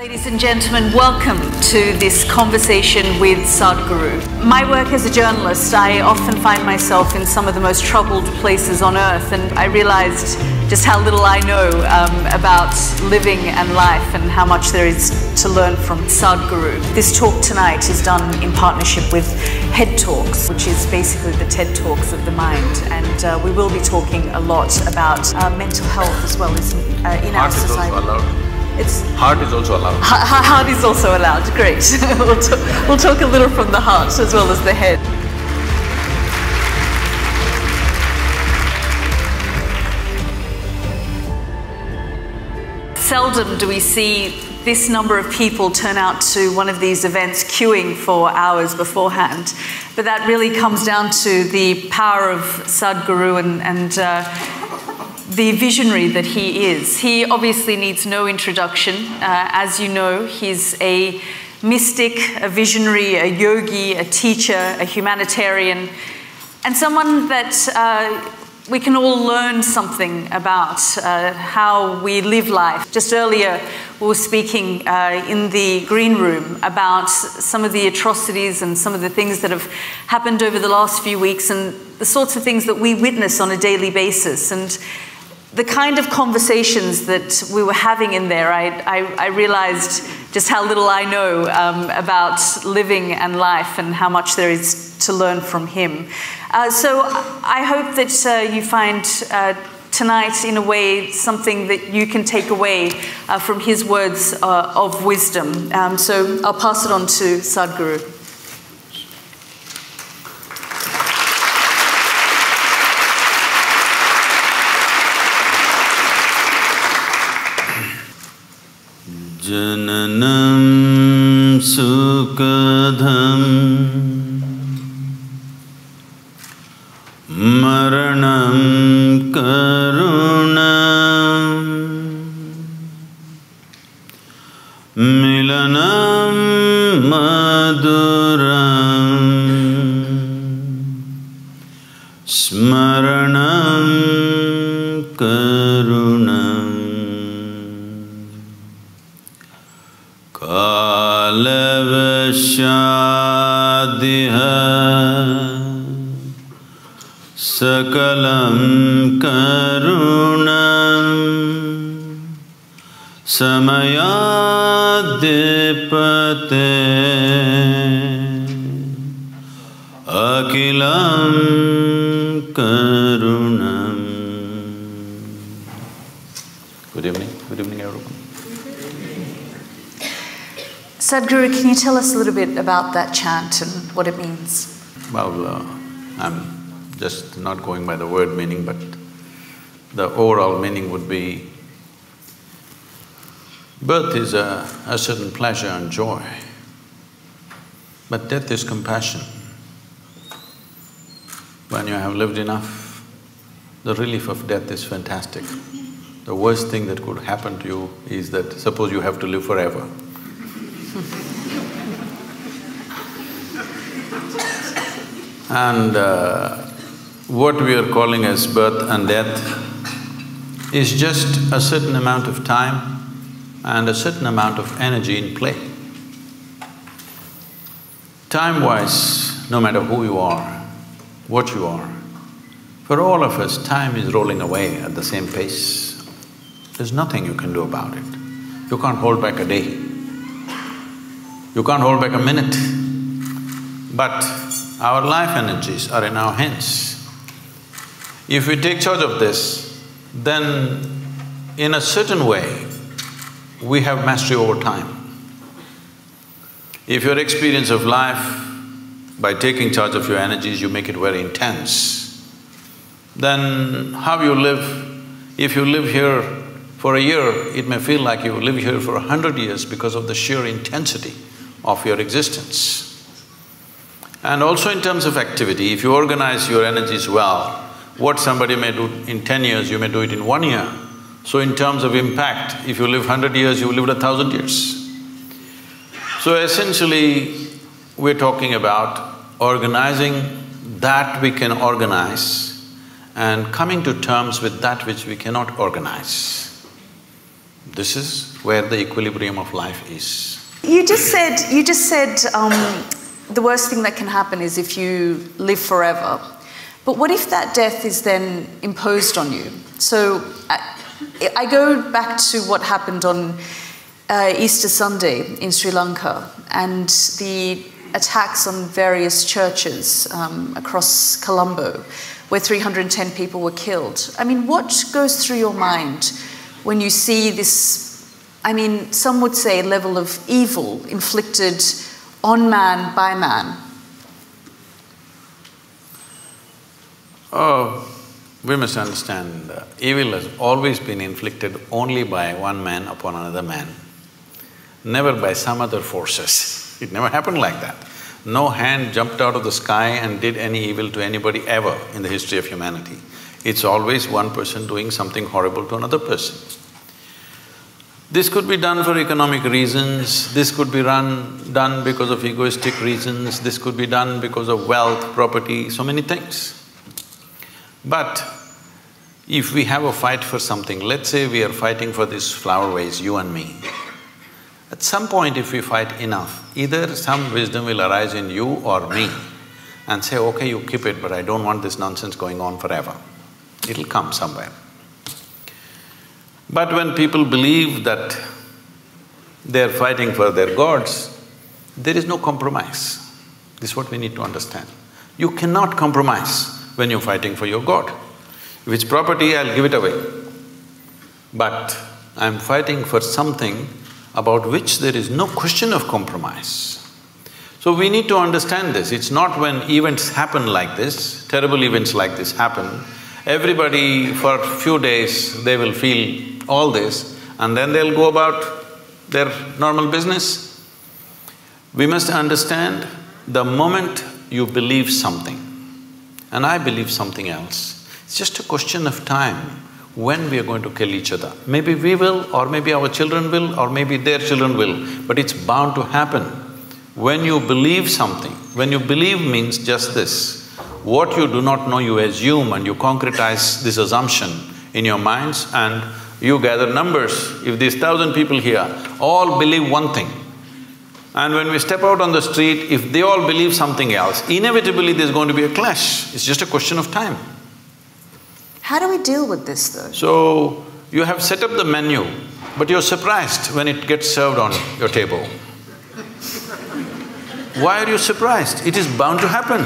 Ladies and gentlemen, welcome to this conversation with Sadhguru. My work as a journalist, I often find myself in some of the most troubled places on earth, and I realized just how little I know about living and life and how much there is to learn from Sadhguru. This talk tonight is done in partnership with Head Talks, which is basically the TED Talks of the mind, and we will be talking a lot about mental health as well as in our society. Heart is also allowed. Heart is also allowed, great. We'll talk a little from the heart as well as the head. Seldom do we see this number of people turn out to one of these events queuing for hours beforehand. But that really comes down to the power of Sadhguru and the visionary that he is. He obviously needs no introduction. As you know, he's a mystic, a visionary, a yogi, a teacher, a humanitarian, and someone that we can all learn something about how we live life. Just earlier, we were speaking in the green room about some of the atrocities and some of the things that have happened over the last few weeks and the sorts of things that we witness on a daily basis. And the kind of conversations that we were having in there, I realized just how little I know about living and life and how much there is to learn from him. So I hope that you find tonight, in a way, something that you can take away from his words of wisdom. So I'll pass it on to Sadhguru. Jananam sukadham maranam karunam milanam maduram smaranam karunam Kalavashadiha Sakalam Karunam Samayadipate Akilam Karunam. Good evening. Good evening, everyone. Sadhguru, can you tell us a little bit about that chant and what it means? Well, I'm just not going by the word meaning, but the overall meaning would be, birth is a certain pleasure and joy, but death is compassion. When you have lived enough, the relief of death is fantastic. The worst thing that could happen to you is that suppose you have to live forever. And what we are calling as birth and death is just a certain amount of time and a certain amount of energy in play. Time-wise, no matter who you are, what you are, for all of us, time is rolling away at the same pace. There's nothing you can do about it. You can't hold back a day. You can't hold back a minute. But our life energies are in our hands. If we take charge of this, then in a certain way, we have mastery over time. If your experience of life, by taking charge of your energies, you make it very intense, then how you live, if you live here for a year, it may feel like you live here for 100 years because of the sheer intensity of your existence. And also in terms of activity, if you organize your energies well, what somebody may do in 10 years, you may do it in 1 year. So in terms of impact, if you live 100 years, you lived 1,000 years. So essentially, we're talking about organizing that we can organize and coming to terms with that which we cannot organize. This is where the equilibrium of life is. You just said the worst thing that can happen is if you live forever. But what if that death is then imposed on you? So I go back to what happened on Easter Sunday in Sri Lanka and the attacks on various churches across Colombo, where 310 people were killed. I mean, what goes through your mind when you see this, I mean, some would say level of evil inflicted on man by man? Oh, we must understand, evil has always been inflicted only by one man upon another man, never by some other forces. It never happened like that. No hand jumped out of the sky and did any evil to anybody ever in the history of humanity. It's always one person doing something horrible to another person. This could be done for economic reasons, this could be done because of egoistic reasons, this could be done because of wealth, property, so many things. But if we have a fight for something, let's say we are fighting for this flower vase, you and me. At some point if we fight enough, either some wisdom will arise in you or me and say, okay, you keep it, but I don't want this nonsense going on forever. It'll come somewhere. But when people believe that they're fighting for their gods, there is no compromise. This is what we need to understand. You cannot compromise when you're fighting for your God. If it's property, I'll give it away. But I'm fighting for something about which there is no question of compromise. So we need to understand this. It's not when events happen like this, terrible events like this happen, everybody for a few days they will feel all this and then they'll go about their normal business. We must understand the moment you believe something and I believe something else, it's just a question of time when we are going to kill each other. Maybe we will, or maybe our children will, or maybe their children will, but it's bound to happen. When you believe something, when you believe means just this, what you do not know you assume and you concretize this assumption in your minds and you gather numbers. If these 1,000 people here all believe one thing, and when we step out on the street, if they all believe something else, inevitably there's going to be a clash. It's just a question of time. How do we deal with this though? So, you have set up the menu, but you're surprised when it gets served on your table. Why are you surprised? It is bound to happen.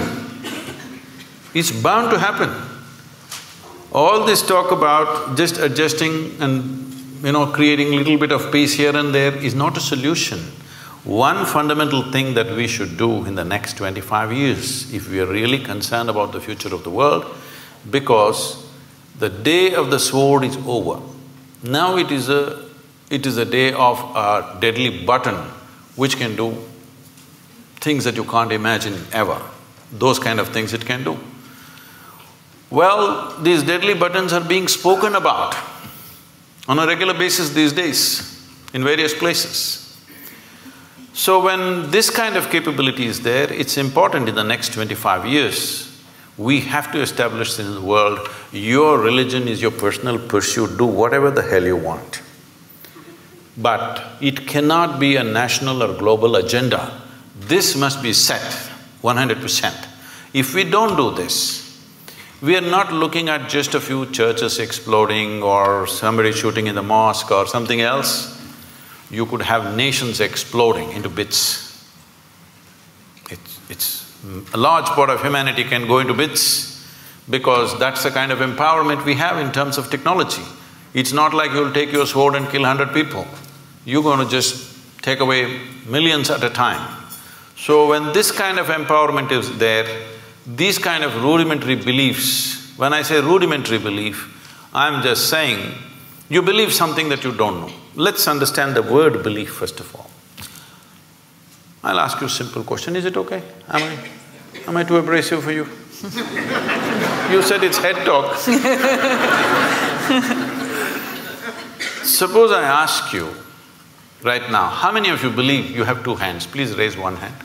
It's bound to happen. All this talk about just adjusting and, creating a little bit of peace here and there is not a solution. One fundamental thing that we should do in the next 25 years, if we are really concerned about the future of the world, because the day of the sword is over. Now it is a day of a deadly button which can do things that you can't imagine ever. Those kind of things it can do. Well, these deadly buttons are being spoken about on a regular basis these days in various places. So when this kind of capability is there, it's important in the next 25 years, we have to establish in the world, your religion is your personal pursuit, do whatever the hell you want. But it cannot be a national or global agenda. This must be set 100%. If we don't do this, we are not looking at just a few churches exploding or somebody shooting in the mosque or something else. You could have nations exploding into bits. A large part of humanity can go into bits because that's the kind of empowerment we have in terms of technology. It's not like you'll take your sword and kill 100 people. You're going to just take away millions at a time. So when this kind of empowerment is there, these kind of rudimentary beliefs, when I say rudimentary belief, I'm just saying, you believe something that you don't know. Let's understand the word belief first of all. I'll ask you a simple question, is it okay? Am I too abrasive for you? You said it's head talk. Suppose I ask you right now, how many of you believe you have two hands? Please raise one hand.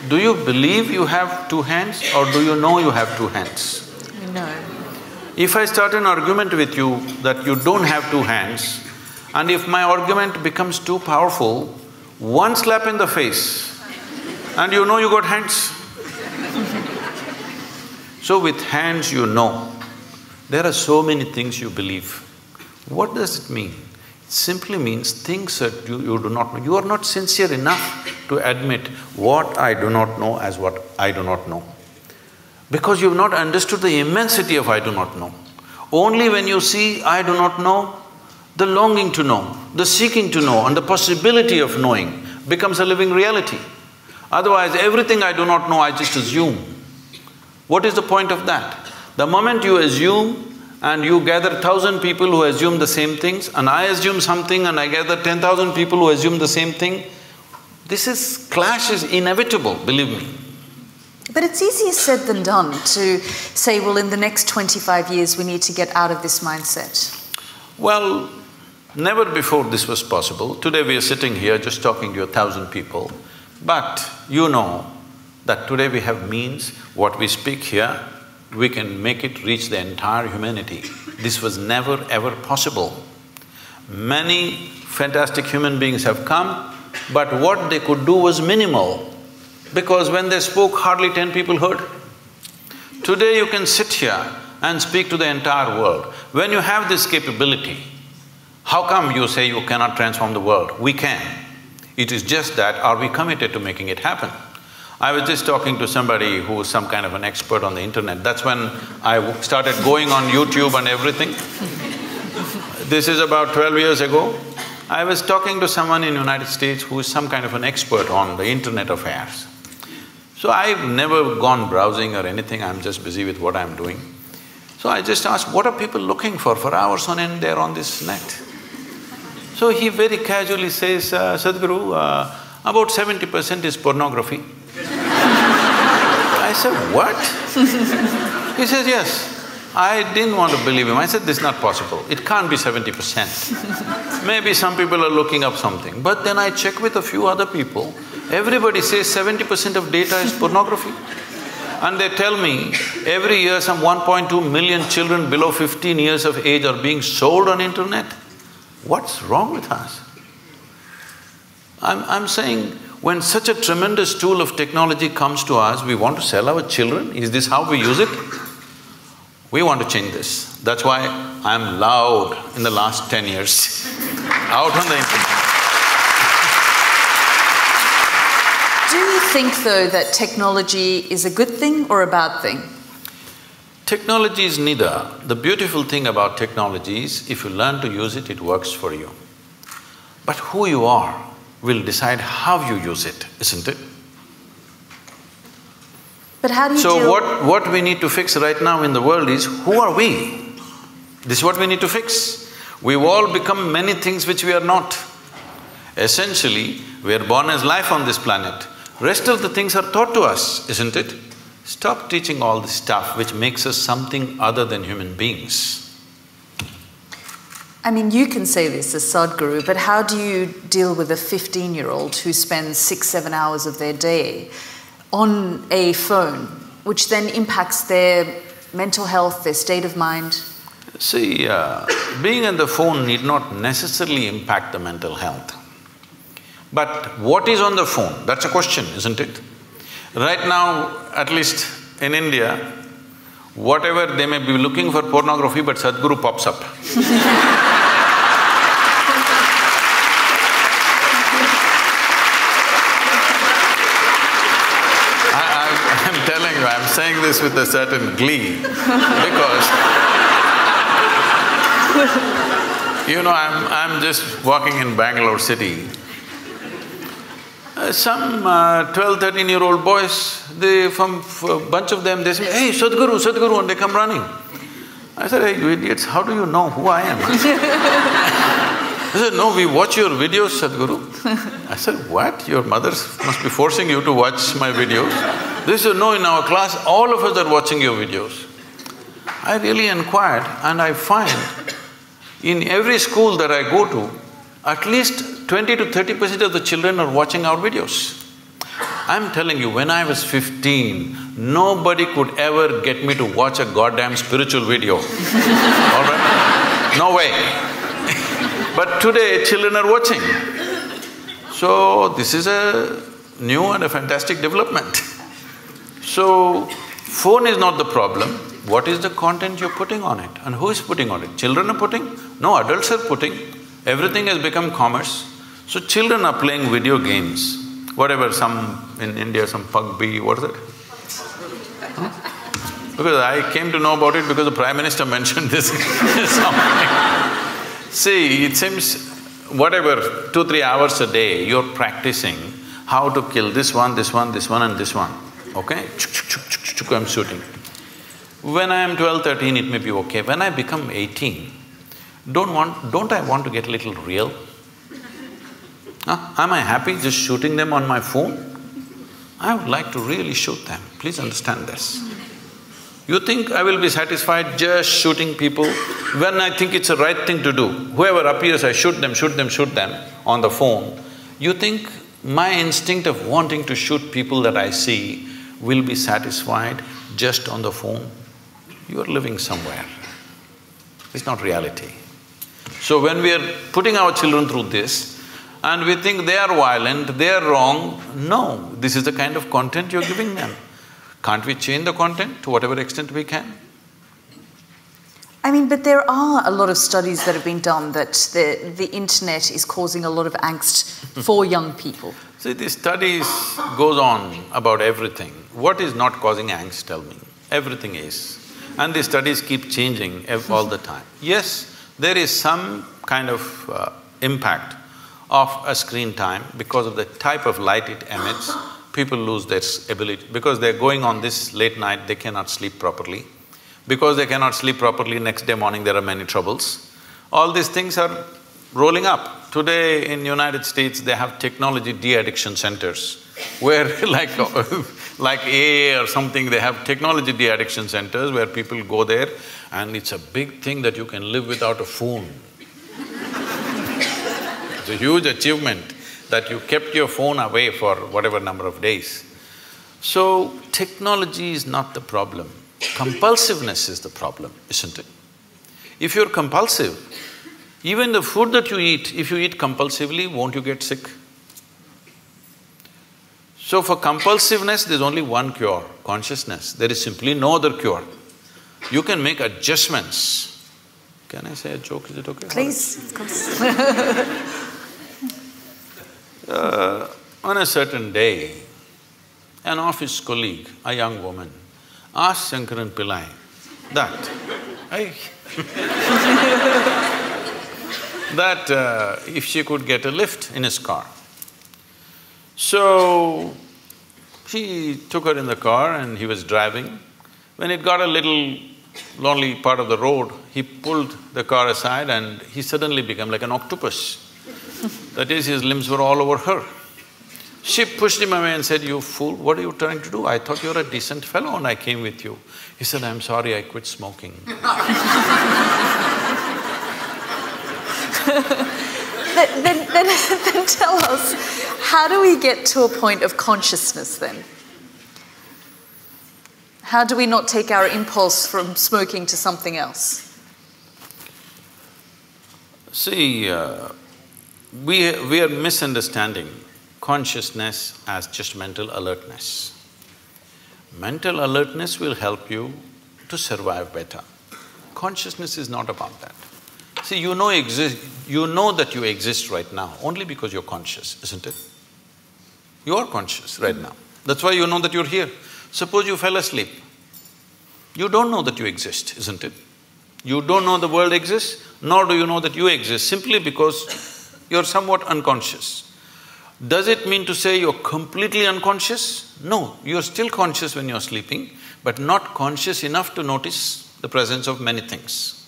Do you believe you have two hands or do you know you have two hands? No. If I start an argument with you that you don't have two hands, and if my argument becomes too powerful, one slap in the face and you know you got hands. So with hands you know. There are so many things you believe. What does it mean? It simply means things that you do not know. You are not sincere enough to admit what I do not know as what I do not know. Because you've not understood the immensity of I do not know. Only when you see I do not know, the longing to know, the seeking to know and the possibility of knowing becomes a living reality. Otherwise, everything I do not know, I just assume. What is the point of that? The moment you assume and you gather 1,000 people who assume the same things, and I assume something and I gather 10,000 people who assume the same thing, clash is inevitable, believe me. But it's easier said than done to say, well, in the next 25 years we need to get out of this mindset. Well, never before this was possible. Today we are sitting here just talking to 1,000 people, but you know that today we have means, what we speak here, we can make it reach the entire humanity. This was never ever possible. Many fantastic human beings have come, but what they could do was minimal, because when they spoke, hardly 10 people heard. Today you can sit here and speak to the entire world. When you have this capability, how come you say you cannot transform the world? We can. It is just that, are we committed to making it happen? I was just talking to somebody who is some kind of an expert on the internet. That's when I started going on YouTube and everything. This is about 12 years ago. I was talking to someone in United States who is some kind of an expert on the internet affairs. So I've never gone browsing or anything, I'm just busy with what I'm doing. So I just asked, what are people looking for hours on end they're on this net? So he very casually says, Sadhguru, about 70% is pornography. I said, what? He says, yes. I didn't want to believe him. I said, this is not possible. It can't be 70%. Maybe some people are looking up something. But then I check with a few other people, everybody says 70% of data is pornography. And they tell me, every year some 1.2 million children below 15 years of age are being sold on internet. What's wrong with us? I'm saying, when such a tremendous tool of technology comes to us, we want to sell our children? Is this how we use it? We want to change this. That's why I'm loud in the last 10 years, out on the internet. Do you think, though, that technology is a good thing or a bad thing? Technology is neither. The beautiful thing about technology is, if you learn to use it, it works for you. But who you are will decide how you use it, isn't it? But how do you So what we need to fix right now in the world is, who are we? This is what we need to fix. We've all become many things which we are not. Essentially, we are born as life on this planet. Rest of the things are taught to us, isn't it? Stop teaching all this stuff which makes us something other than human beings. I mean, you can say this as Sadhguru, but how do you deal with a 15-year-old who spends 6-7 hours of their day on a phone, which then impacts their mental health, their state of mind? See, being on the phone need not necessarily impact the mental health. But what is on the phone? That's a question, isn't it? Right now, at least in India, whatever they may be looking for pornography, but Sadhguru pops up. I'm telling you, I'm saying this with a certain glee, because you know, I'm just walking in Bangalore city. Some 12, 13-year-old boys, from a bunch of them, they say, hey, Sadhguru, Sadhguru, and they come running. I said, hey, you idiots, how do you know who I am? They said, no, we watch your videos, Sadhguru. I said, what? Your mothers must be forcing you to watch my videos? They said, no, in our class, all of us are watching your videos. I really inquired, and I find in every school that I go to, at least 20 to 30% of the children are watching our videos. I'm telling you, when I was 15, nobody could ever get me to watch a goddamn spiritual video, all right? No way. But today, children are watching. So, this is a new and a fantastic development. So, phone is not the problem. What is the content you're putting on it and who is putting on it? Children are putting? No, adults are putting. Everything has become commerce. So, children are playing video games. Whatever, some… in India, some PUBG, what is it? Because I came to know about it because the Prime Minister mentioned this See, it seems whatever, 2-3 hours a day, you're practicing how to kill this one, this one, this one and this one, okay? I'm shooting. When I am 12, 13, it may be okay. When I become 18, don't I want to get a little real? Am I happy just shooting them on my phone? I would like to really shoot them, please understand this. You think I will be satisfied just shooting people when I think it's the right thing to do? Whoever appears, I shoot them on the phone. You think my instinct of wanting to shoot people that I see will be satisfied just on the phone? You are living somewhere. It's not reality. So when we are putting our children through this and we think they are violent, they are wrong, no, this is the kind of content you're giving them. Can't we change the content to whatever extent we can? I mean, but there are a lot of studies that have been done that the internet is causing a lot of angst for young people. See, these studies goes on about everything. What is not causing angst, tell me? Everything is. And these studies keep changing all the time. Yes, there is some kind of impact of a screen time because of the type of light it emits. People lose their ability… because they're going on this late night, they cannot sleep properly. Because they cannot sleep properly, next day morning there are many troubles. All these things are rolling up. Today in United States, they have technology de-addiction centers where like AA or something, they have technology de-addiction centers where people go there and it's a big thing that you can live without a phone. It's a huge achievement that you kept your phone away for whatever number of days. So, technology is not the problem. Compulsiveness is the problem, isn't it? If you're compulsive, even the food that you eat, if you eat compulsively, won't you get sick? So for compulsiveness, there's only one cure, consciousness. There is simply no other cure. You can make adjustments. Can I say a joke? Is it okay? Please, of course. On a certain day, an office colleague, a young woman, asked Shankaran Pillai that, if she could get a lift in his car. So, he took her in the car and he was driving. When it got a little lonely part of the road, he pulled the car aside and he suddenly became like an octopus. That is, his limbs were all over her. She pushed him away and said, "You fool, what are you trying to do? I thought you were a decent fellow and I came with you." He said, "I'm sorry, I quit smoking." Then tell us, how do we get to a point of consciousness then? How do we not take our impulse from smoking to something else? See, we are misunderstanding consciousness as just mental alertness. Mental alertness will help you to survive better. Consciousness is not about that. See, you know that you exist right now only because you're conscious, isn't it? You are conscious right now. That's why you know that you're here. Suppose you fell asleep. You don't know that you exist, isn't it? You don't know the world exists, nor do you know that you exist, simply because you're somewhat unconscious. Does it mean to say you're completely unconscious? No, you're still conscious when you're sleeping, but not conscious enough to notice the presence of many things.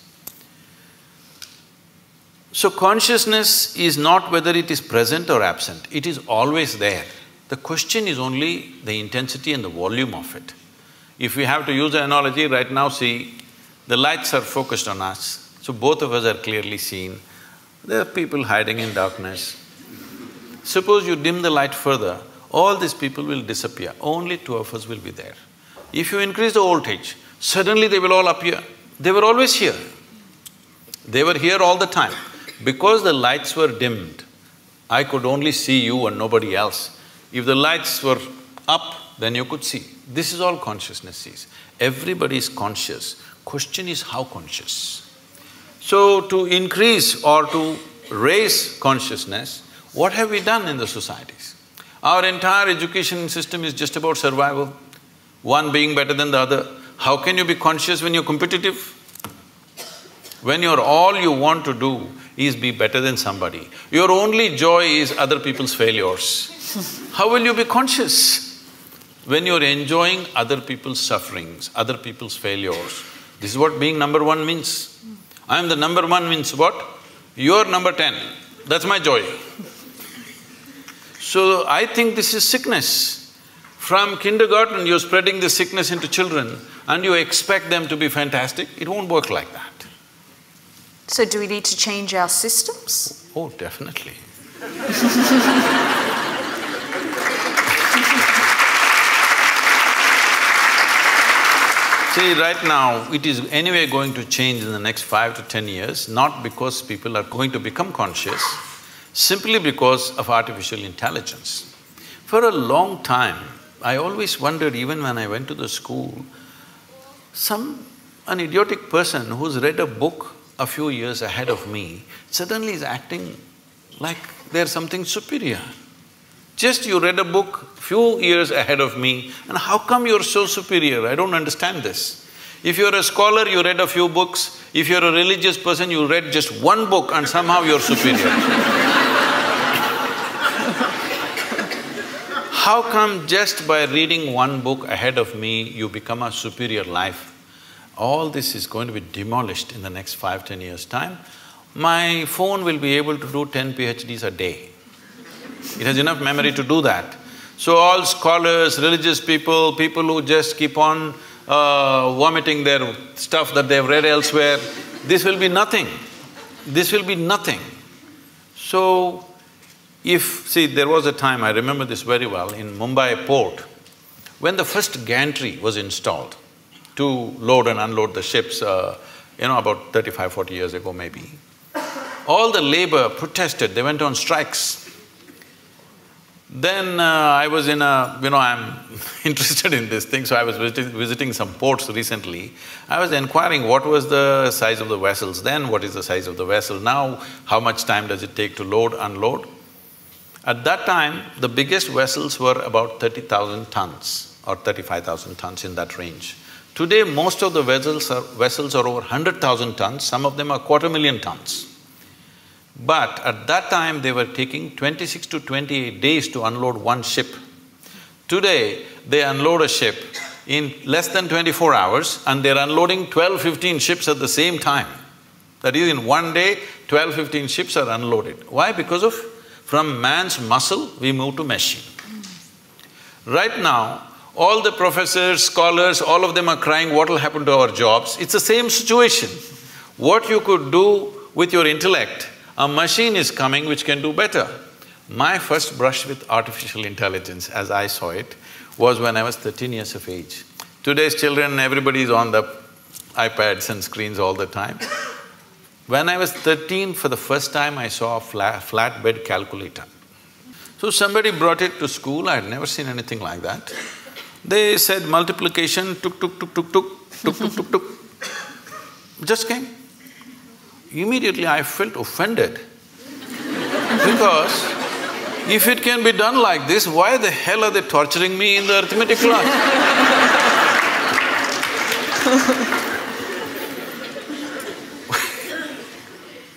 So consciousness is not whether it is present or absent, it is always there. The question is only the intensity and the volume of it. If we have to use an analogy, right now see, the lights are focused on us, so both of us are clearly seen. There are people hiding in darkness. Suppose you dim the light further, all these people will disappear, only two of us will be there. If you increase the voltage, suddenly they will all appear. They were always here. They were here all the time. Because the lights were dimmed, I could only see you and nobody else. If the lights were up, then you could see. This is all consciousness sees. Everybody is conscious. Question is how conscious. So to increase or to raise consciousness, what have we done in the societies? Our entire education system is just about survival, one being better than the other. How can you be conscious when you're competitive? When all you want to do is be better than somebody. Your only joy is other people's failures. How will you be conscious? When you're enjoying other people's sufferings, other people's failures. This is what being number one means. I am the number one means what? You're number 10. That's my joy. So I think this is sickness. From kindergarten, you're spreading this sickness into children and you expect them to be fantastic. It won't work like that. So do we need to change our systems? Oh, definitely. See, right now, it is anyway going to change in the next 5 to 10 years, not because people are going to become conscious, simply because of artificial intelligence. For a long time, I always wondered, even when I went to the school, an idiotic person who's read a book a few years ahead of me suddenly is acting like they're something superior. Just you read a book few years ahead of me, and how come you're so superior? I don't understand this. If you're a scholar, you read a few books. If you're a religious person, you read just one book and somehow you're superior. How come just by reading one book ahead of me, you become a superior life? All this is going to be demolished in the next 5–10 years' time. My phone will be able to do 10 PhDs a day. It has enough memory to do that. So all scholars, religious people, people who just keep on vomiting their stuff that they've read elsewhere, this will be nothing. This will be nothing. So, see, there was a time, I remember this very well, in Mumbai port, when the first gantry was installed to load and unload the ships, about 35–40 years ago maybe, all the labor protested, they went on strikes. Then I was in I'm interested in this thing, so I was visiting some ports recently. I was inquiring what was the size of the vessels then, what is the size of the vessel now, how much time does it take to load, unload. At that time, the biggest vessels were about 30,000 tons or 35,000 tons, in that range. Today, most of the vessels are over 100,000 tons, some of them are 250,000 tons. But at that time, they were taking 26 to 28 days to unload one ship. Today, they unload a ship in less than 24 hours and they're unloading 12–15 ships at the same time. That is, in one day, 12–15 ships are unloaded. Why? Because from man's muscle, we move to machine. Right now, all the professors, scholars, all of them are crying, what will happen to our jobs? It's the same situation. What you could do with your intellect, a machine is coming which can do better. My first brush with artificial intelligence, as I saw it, was when I was 13 years of age. Today's children, everybody is on the iPads and screens all the time. When I was 13, for the first time, I saw a flatbed calculator. So somebody brought it to school, I had never seen anything like that. They said multiplication, tuk, tuk, tuk, tuk, tuk, tuk, tuk, tuk, tuk. Just came. Immediately I felt offended because if it can be done like this, why the hell are they torturing me in the arithmetic class?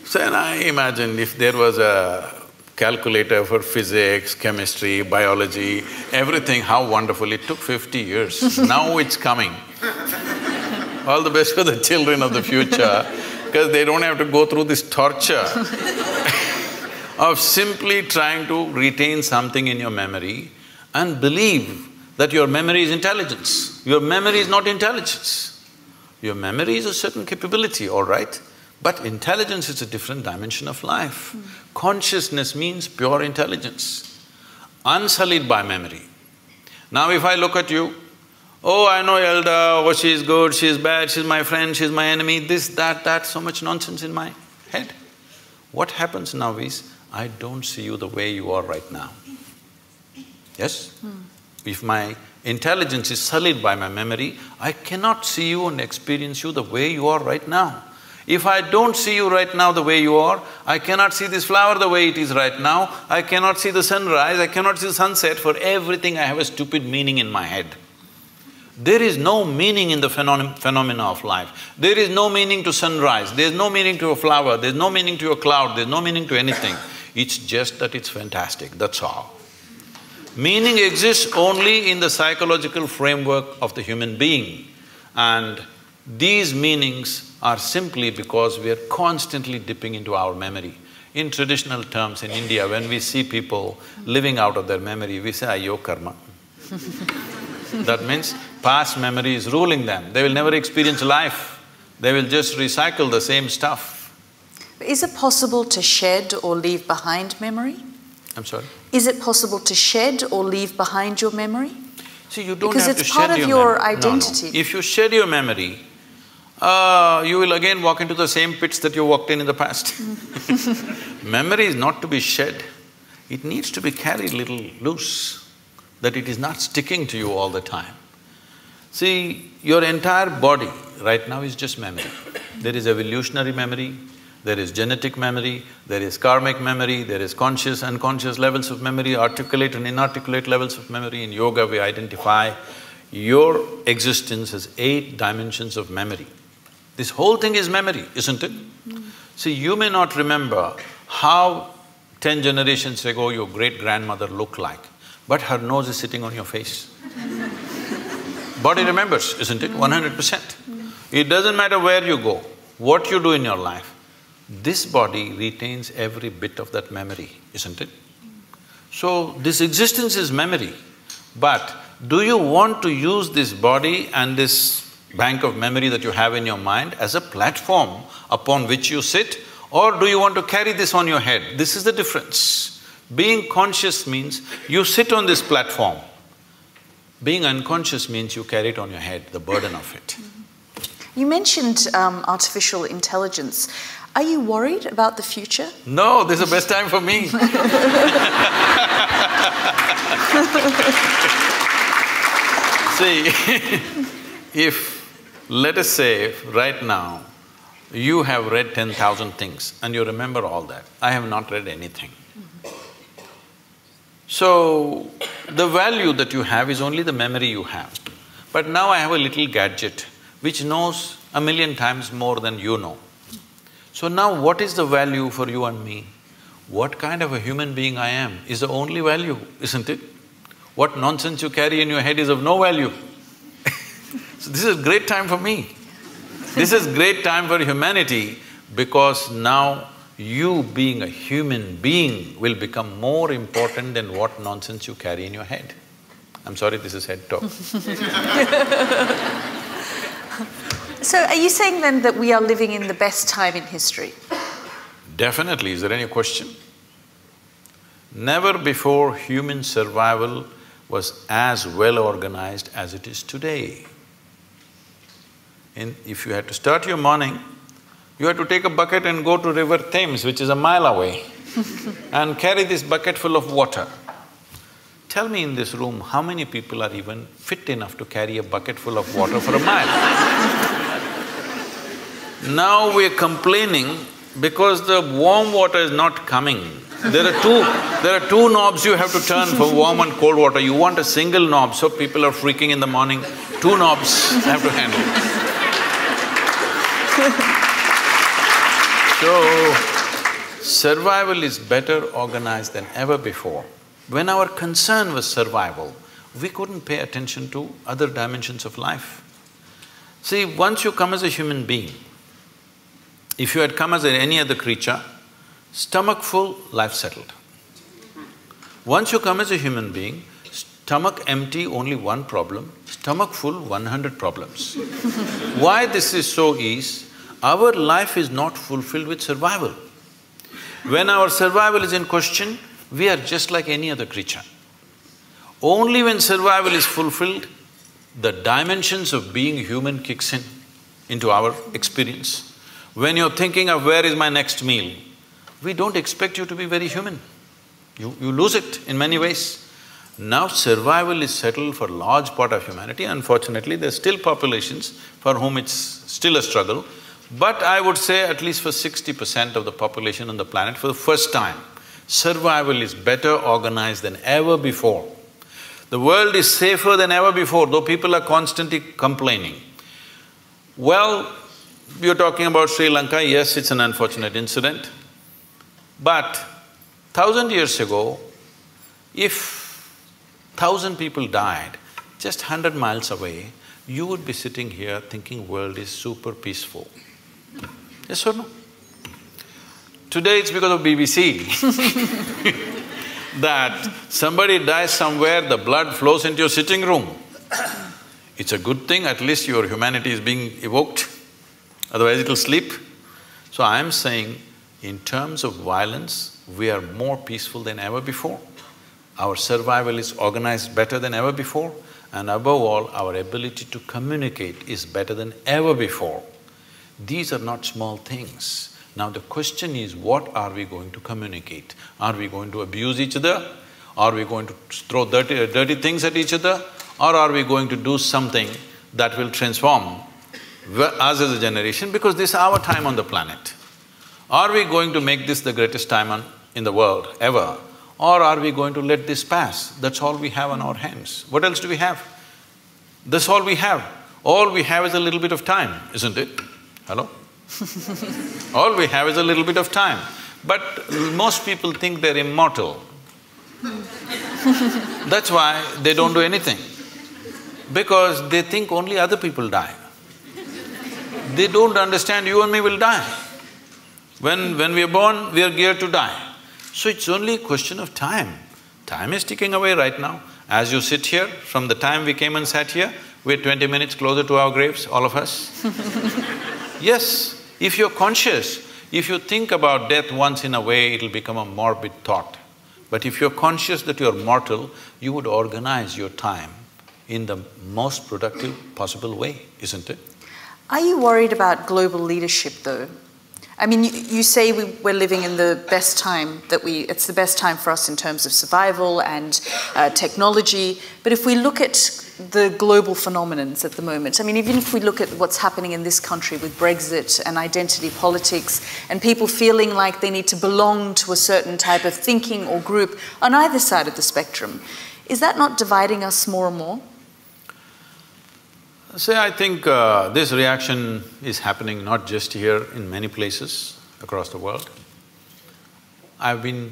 So then I imagined if there was a calculator for physics, chemistry, biology, everything, how wonderful. It took 50 years, now it's coming. All the best for the children of the future, because they don't have to go through this torture of simply trying to retain something in your memory and believe that your memory is intelligence. Your memory is not intelligence. Your memory is a certain capability, all right, but intelligence is a different dimension of life. Consciousness means pure intelligence. unsullied by memory. Now if I look at you, oh, I know Yalda, oh, she's good, she's bad, she's my friend, she's my enemy, this, that, so much nonsense in my head. What happens now is, I don't see you the way you are right now. Yes? If my intelligence is sullied by my memory, I cannot see you and experience you the way you are right now. If I don't see you right now the way you are, I cannot see this flower the way it is right now, I cannot see the sunrise, I cannot see the sunset. For everything I have a stupid meaning in my head. There is no meaning in the phenomena of life. There is no meaning to sunrise, there's no meaning to a flower, there's no meaning to a cloud, there's no meaning to anything. It's just that it's fantastic, that's all. Meaning exists only in the psychological framework of the human being, and these meanings are simply because we are constantly dipping into our memory. In traditional terms in India, when we see people living out of their memory, we say, ayyo karma. That means past memory is ruling them, they will never experience life, they will just recycle the same stuff. Is it possible to shed or leave behind memory? I'm sorry? Is it possible to shed or leave behind your memory? See, you don't because have to it's shed part of your your identity. No. If you shed your memory, you will again walk into the same pits that you walked in the past. Memory is not to be shed, it needs to be carried little loose, that it is not sticking to you all the time. See, your entire body right now is just memory. There is evolutionary memory, there is genetic memory, there is karmic memory, there is conscious, unconscious levels of memory, articulate and inarticulate levels of memory. In yoga we identify your existence as 8 dimensions of memory. This whole thing is memory, isn't it? See, you may not remember how 10 generations ago your great-grandmother looked like, but her nose is sitting on your face. Body remembers, isn't it? 100%. It doesn't matter where you go, what you do in your life, this body retains every bit of that memory, isn't it? So, this existence is memory, but do you want to use this body and this bank of memory that you have in your mind as a platform upon which you sit, or do you want to carry this on your head? This is the difference. Being conscious means you sit on this platform. Being unconscious means you carry it on your head, the burden of it. You mentioned artificial intelligence. Are you worried about the future? No, this is the best time for me. See, if, let us say, right now, you have read 10,000 things and you remember all that. I have not read anything. So, the value that you have is only the memory you have. But now I have a little gadget which knows 1,000,000 times more than you know. So now what is the value for you and me? What kind of a human being I am is the only value, isn't it? What nonsense you carry in your head is of no value. So this is a great time for me. This is great time for humanity, because now you being a human being will become more important than what nonsense you carry in your head. I'm sorry, this is head talk. So are you saying then that we are living in the best time in history? Definitely. Is there any question? Never before human survival was as well organized as it is today. If you had to start your morning, you had to take a bucket and go to River Thames, which is a mile away, and carry this bucket full of water. Tell me in this room, how many people are even fit enough to carry a bucket full of water for a mile? Now we're complaining because the warm water is not coming. There are two knobs you have to turn for warm and cold water. You want a single knob, so people are freaking in the morning. 2 knobs have to handle. So, survival is better organized than ever before. When our concern was survival, we couldn't pay attention to other dimensions of life. See, once you come as a human being, if you had come as any other creature, stomach full, life settled. Once you come as a human being, stomach empty, only 1 problem, stomach full, 100 problems. Why this is so is, our life is not fulfilled with survival. When our survival is in question, we are just like any other creature. Only when survival is fulfilled, the dimensions of being human kicks in into our experience. When you're thinking of where is my next meal, we don't expect you to be very human. You lose it in many ways. Now survival is settled for a large part of humanity. Unfortunately, there's still populations for whom it's still a struggle. But I would say at least for 60% of the population on the planet, for the first time, survival is better organized than ever before. The world is safer than ever before, though people are constantly complaining. Well, you're talking about Sri Lanka, yes, it's an unfortunate incident. But 1,000 years ago, if 1,000 people died just 100 miles away, you would be sitting here thinking world is super peaceful. Yes or no? Today it's because of BBC that somebody dies somewhere, the blood flows into your sitting room. It's a good thing, at least your humanity is being evoked, otherwise it'll sleep. So I'm saying, in terms of violence, we are more peaceful than ever before. Our survival is organized better than ever before, and above all, our ability to communicate is better than ever before. These are not small things. Now the question is, what are we going to communicate? Are we going to abuse each other? Are we going to throw dirty things at each other? Or are we going to do something that will transform us as a generation, because this is our time on the planet? Are we going to make this the greatest time in the world ever? Or are we going to let this pass? That's all we have on our hands. What else do we have? That's all we have. All we have is a little bit of time, isn't it? Hello? All we have is a little bit of time. But most people think they're immortal. That's why they don't do anything. Because they think only other people die. They don't understand you and me will die. When we are born, we are geared to die. So it's only a question of time. Time is ticking away right now. As you sit here, from the time we came and sat here, we're 20 minutes closer to our graves, all of us. Yes, if you're conscious, if you think about death once in a way, it'll become a morbid thought. But if you're conscious that you're mortal, you would organize your time in the most productive possible way, isn't it? Are you worried about global leadership though? I mean, you say we're living in the best time it's the best time for us in terms of survival and technology, but if we look at the global phenomenons at the moment, I mean, even if we look at what's happening in this country with Brexit and identity politics and people feeling like they need to belong to a certain type of thinking or group on either side of the spectrum, is that not dividing us more and more? See, I think this reaction is happening not just here, in many places across the world. I've been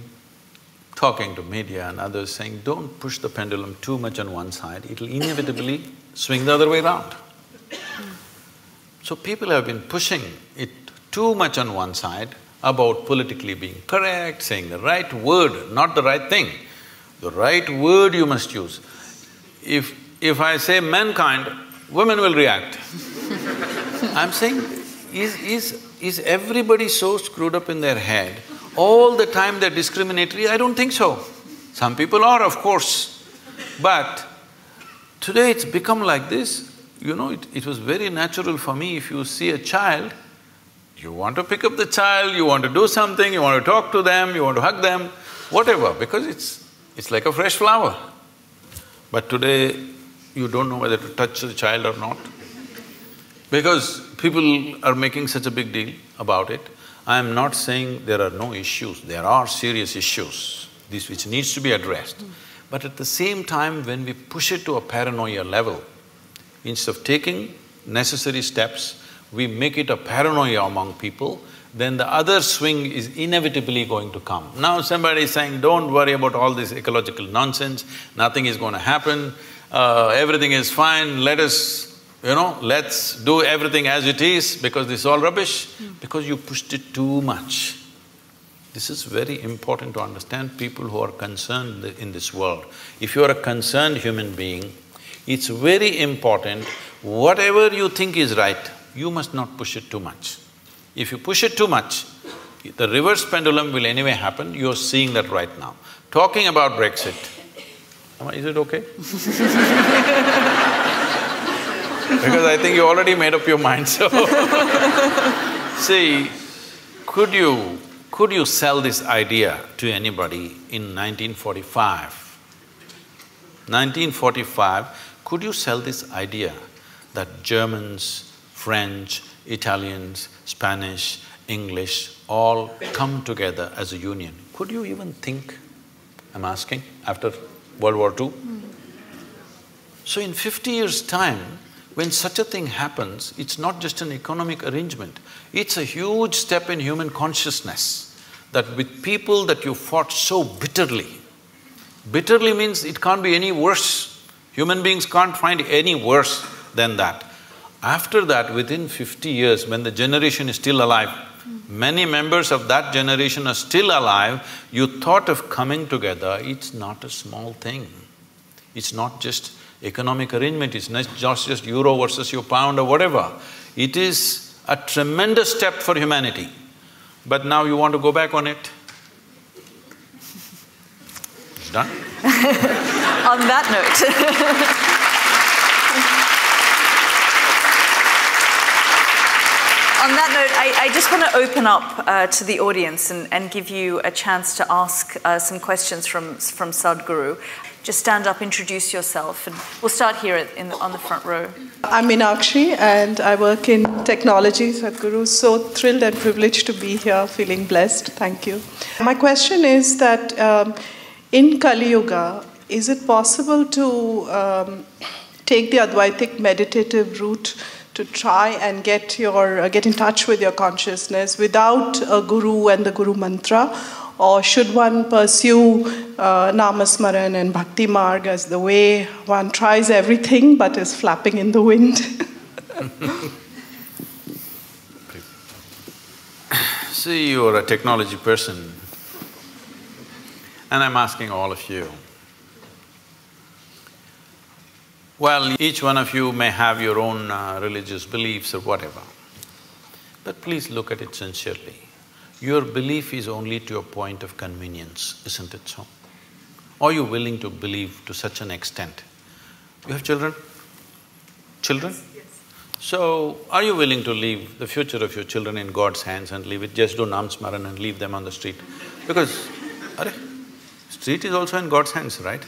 talking to media and others saying, don't push the pendulum too much on one side, it'll inevitably swing the other way around. So people have been pushing it too much on one side about politically being correct, saying the right word, not the right thing. The right word you must use. If I say mankind, women will react. I'm saying, is everybody so screwed up in their head, all the time they're discriminatory? I don't think so. Some people are, of course. But today it's become like this. You know, it was very natural for me, if you see a child, you want to pick up the child, you want to do something, you want to talk to them, you want to hug them, whatever, because it's like a fresh flower. But today, you don't know whether to touch the child or not. Because people are making such a big deal about it. I am not saying there are no issues, there are serious issues, this which needs to be addressed. But at the same time, when we push it to a paranoia level, instead of taking necessary steps, we make it a paranoia among people, then the other swing is inevitably going to come. Now somebody is saying, don't worry about all this ecological nonsense, nothing is going to happen, everything is fine, let's do everything as it is because this is all rubbish, because you pushed it too much. This is very important to understand, people who are concerned in this world. If you are a concerned human being, it's very important, whatever you think is right, you must not push it too much. If you push it too much, the reverse pendulum will anyway happen, you're seeing that right now. Talking about Brexit, Is it okay? Because I think you already made up your mind, so… See, could you sell this idea to anybody in 1945? 1945, could you sell this idea that Germans, French, Italians, Spanish, English all come together as a union? Could you even think, I'm asking, after World War II? So in 50 years' time, when such a thing happens, it's not just an economic arrangement, it's a huge step in human consciousness that with people that you fought so bitterly, bitterly means it can't be any worse. Human beings can't find any worse than that. After that, within 50 years, when the generation is still alive, many members of that generation are still alive, you thought of coming together, it's not a small thing. It's not just economic arrangement, it's not just euro versus your pound or whatever. It is a tremendous step for humanity. But now you want to go back on it? It's done. On that note On that note, I just want to open up to the audience and give you a chance to ask some questions from Sadhguru. Just stand up, introduce yourself, and we'll start here on the front row. I'm Meenakshi and I work in technology, Sadhguru. So thrilled and privileged to be here, feeling blessed. Thank you. My question is that in Kali Yuga, is it possible to take the Advaitic meditative route to try and get in touch with your consciousness without a guru and the guru mantra? Or should one pursue Namasmaran and Bhakti Marg as the way one tries everything but is flapping in the wind? See, you're a technology person, and I'm asking all of you. Well, each one of you may have your own religious beliefs or whatever, but please look at it sincerely. Your belief is only to a point of convenience, isn't it so? Are you willing to believe to such an extent? You have children? Children? Yes. So, are you willing to leave the future of your children in God's hands and leave it, just do Nam Smaran and leave them on the street? Because, street is also in God's hands, right?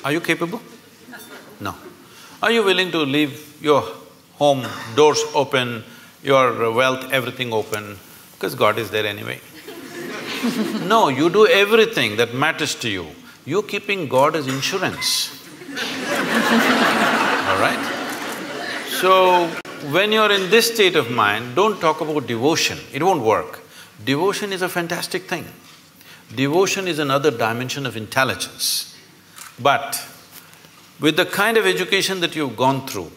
Are you capable? No. Are you willing to leave your home, doors open, your wealth, everything open, because God is there anyway? No, you do everything that matters to you. You're keeping God as insurance. All right? So, when you're in this state of mind, don't talk about devotion, it won't work. Devotion is a fantastic thing. Devotion is another dimension of intelligence. But with the kind of education that you've gone through,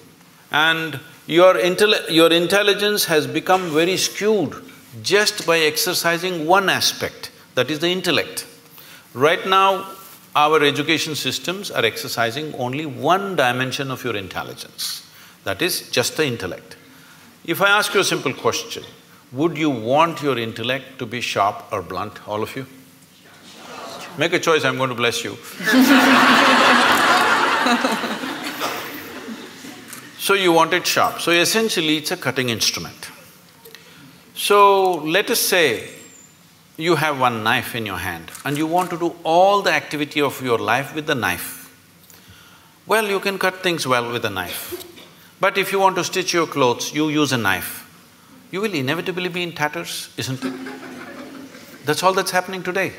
and your intelligence has become very skewed just by exercising one aspect, that is the intellect. Right now, our education systems are exercising only one dimension of your intelligence, that is just the intellect. If I ask you a simple question, would you want your intellect to be sharp or blunt, all of you? Make a choice, I'm going to bless you. So you want it sharp. So essentially, it's a cutting instrument. So let us say you have one knife in your hand and you want to do all the activity of your life with the knife. Well, you can cut things well with a knife. But if you want to stitch your clothes, you use a knife. You will inevitably be in tatters, isn't it? That's all that's happening today.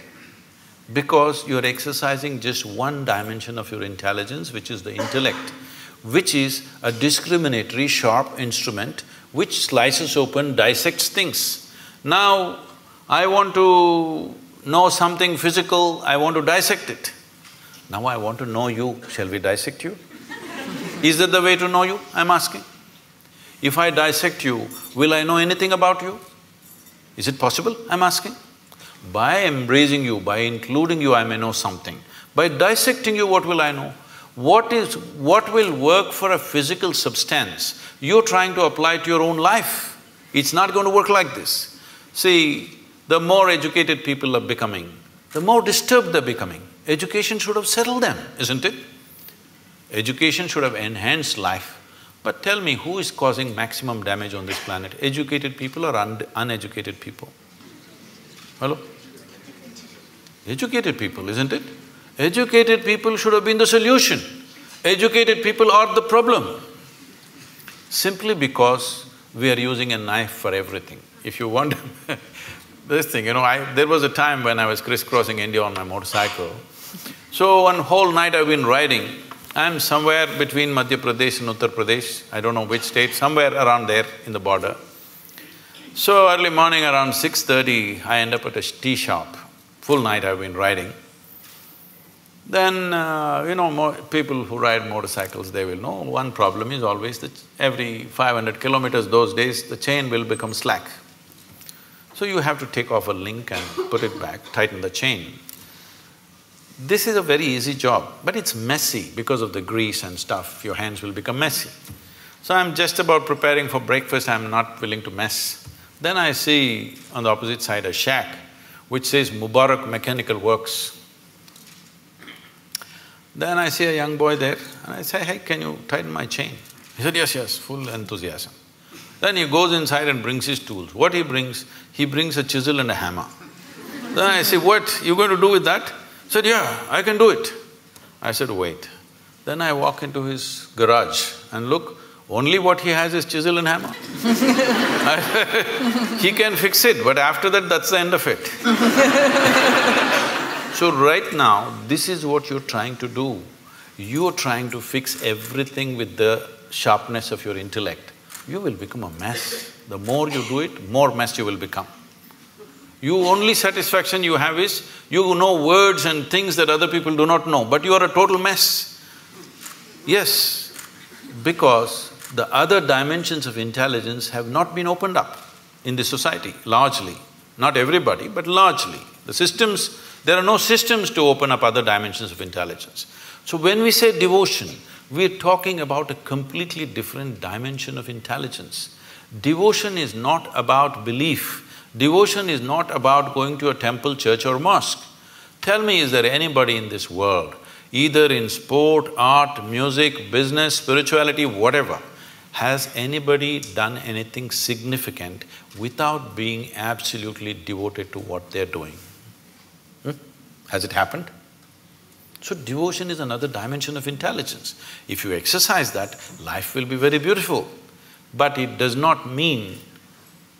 Because you're exercising just one dimension of your intelligence, which is the intellect, which is a discriminatory, sharp instrument which slices open, dissects things. Now, I want to know something physical, I want to dissect it. Now I want to know you, shall we dissect you? Is that the way to know you, I'm asking? If I dissect you, will I know anything about you? Is it possible, I'm asking? By embracing you, by including you, I may know something. By dissecting you, what will I know? What will work for a physical substance, you're trying to apply to your own life. It's not going to work like this. See, the more educated people are becoming, the more disturbed they're becoming, Education should have settled them, isn't it? Education should have enhanced life. But tell me, who is causing maximum damage on this planet? Educated people or uneducated people? Hello? Educated people, isn't it? Educated people should have been the solution. Educated people are the problem. Simply because we are using a knife for everything. If you want this thing, there was a time when I was crisscrossing India on my motorcycle. So one whole night I've been riding. I'm somewhere between Madhya Pradesh and Uttar Pradesh, I don't know which state, somewhere around there in the border. So early morning around 6:30, I end up at a tea shop. Full night I've been riding. Then, people who ride motorcycles, they will know one problem is always that every 500 kilometers those days, the chain will become slack. So you have to take off a link and put it back, tighten the chain. This is a very easy job, but it's messy because of the grease and stuff, your hands will become messy. So I'm just about preparing for breakfast, I'm not willing to mess. Then I see on the opposite side a shack which says Mubarak Mechanical Works. Then I see a young boy there and I say, hey, can you tighten my chain? He said, yes, full enthusiasm. Then he goes inside and brings his tools. What he brings? He brings a chisel and a hammer. Then I say, what, you going to do with that? He said, yeah, I can do it. I said, wait. Then I walk into his garage and look, only what he has is chisel and hammer. He can fix it, but after that, that's the end of it. So right now, this is what you're trying to do. You're trying to fix everything with the sharpness of your intellect. You will become a mess. The more you do it, more mess you will become. Only satisfaction you have is, you know words and things that other people do not know, but you are a total mess. Yes, because the other dimensions of intelligence have not been opened up in this society, largely. Not everybody, but largely. There are no systems to open up other dimensions of intelligence. So when we say devotion, we're talking about a completely different dimension of intelligence. Devotion is not about belief. Devotion is not about going to a temple, church or mosque. Tell me, is there anybody in this world, either in sport, art, music, business, spirituality, whatever, has anybody done anything significant without being absolutely devoted to what they're doing? Has it happened? So devotion is another dimension of intelligence. If you exercise that, life will be very beautiful. But it does not mean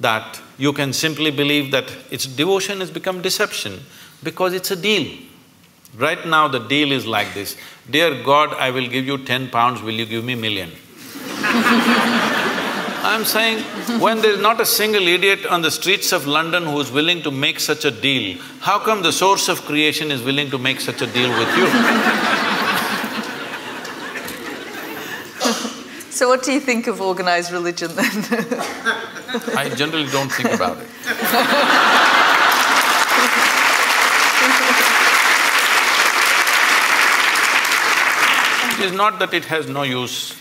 that you can simply believe that devotion has become deception because it's a deal. Right now the deal is like this, dear God, I will give you 10 pounds, will you give me million? I'm saying, when there's not a single idiot on the streets of London who's willing to make such a deal, how come the source of creation is willing to make such a deal with you? So what do you think of organized religion then? I generally don't think about it. It is not that it has no use.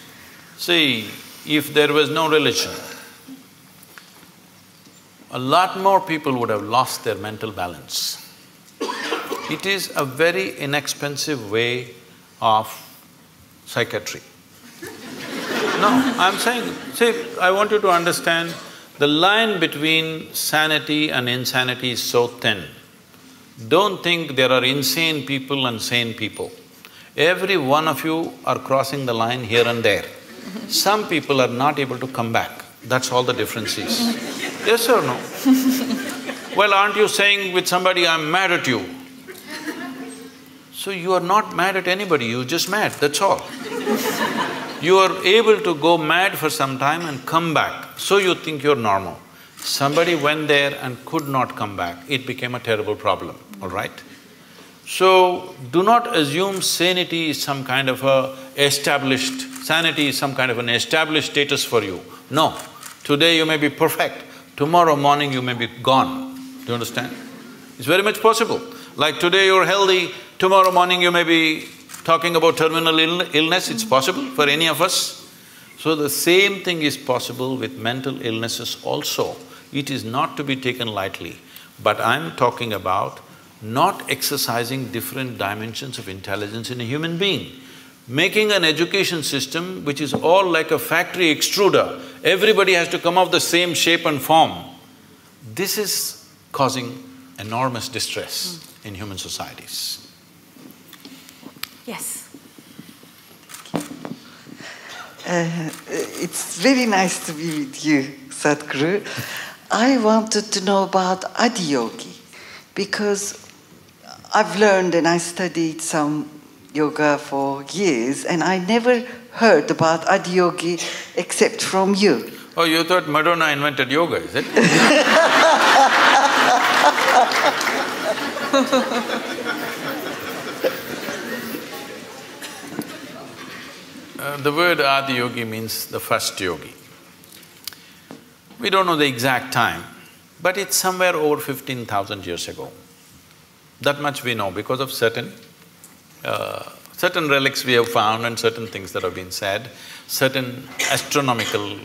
See, if there was no religion, a lot more people would have lost their mental balance. It is a very inexpensive way of psychiatry. No, I'm saying, see, I want you to understand, the line between sanity and insanity is so thin. Don't think there are insane people and sane people. Every one of you are crossing the line here and there. Some people are not able to come back, that's all the difference is. Yes or no? Well, aren't you saying with somebody, I'm mad at you? So you are not mad at anybody, you're just mad, that's all. You are able to go mad for some time and come back, so you think you're normal. Somebody went there and could not come back, it became a terrible problem, all right? So, do not assume sanity is some kind of sanity is some kind of an established status for you. No, today you may be perfect, tomorrow morning you may be gone. Do you understand? It's very much possible. Like today you're healthy, tomorrow morning you may be talking about terminal illness, it's possible for any of us. So the same thing is possible with mental illnesses also. It is not to be taken lightly. But I'm talking about not exercising different dimensions of intelligence in a human being. Making an education system which is all like a factory extruder, everybody has to come of the same shape and form. This is causing enormous distress in human societies. Yes. It's very nice to be with you, Sadhguru. I wanted to know about Adiyogi because I've learned and I studied some yoga for years and I never heard about Adiyogi except from you. Oh, you thought Madonna invented yoga, is it? The word Adiyogi means the first yogi. We don't know the exact time, but it's somewhere over 15,000 years ago. That much we know because of certain relics we have found and certain things that have been said, certain astronomical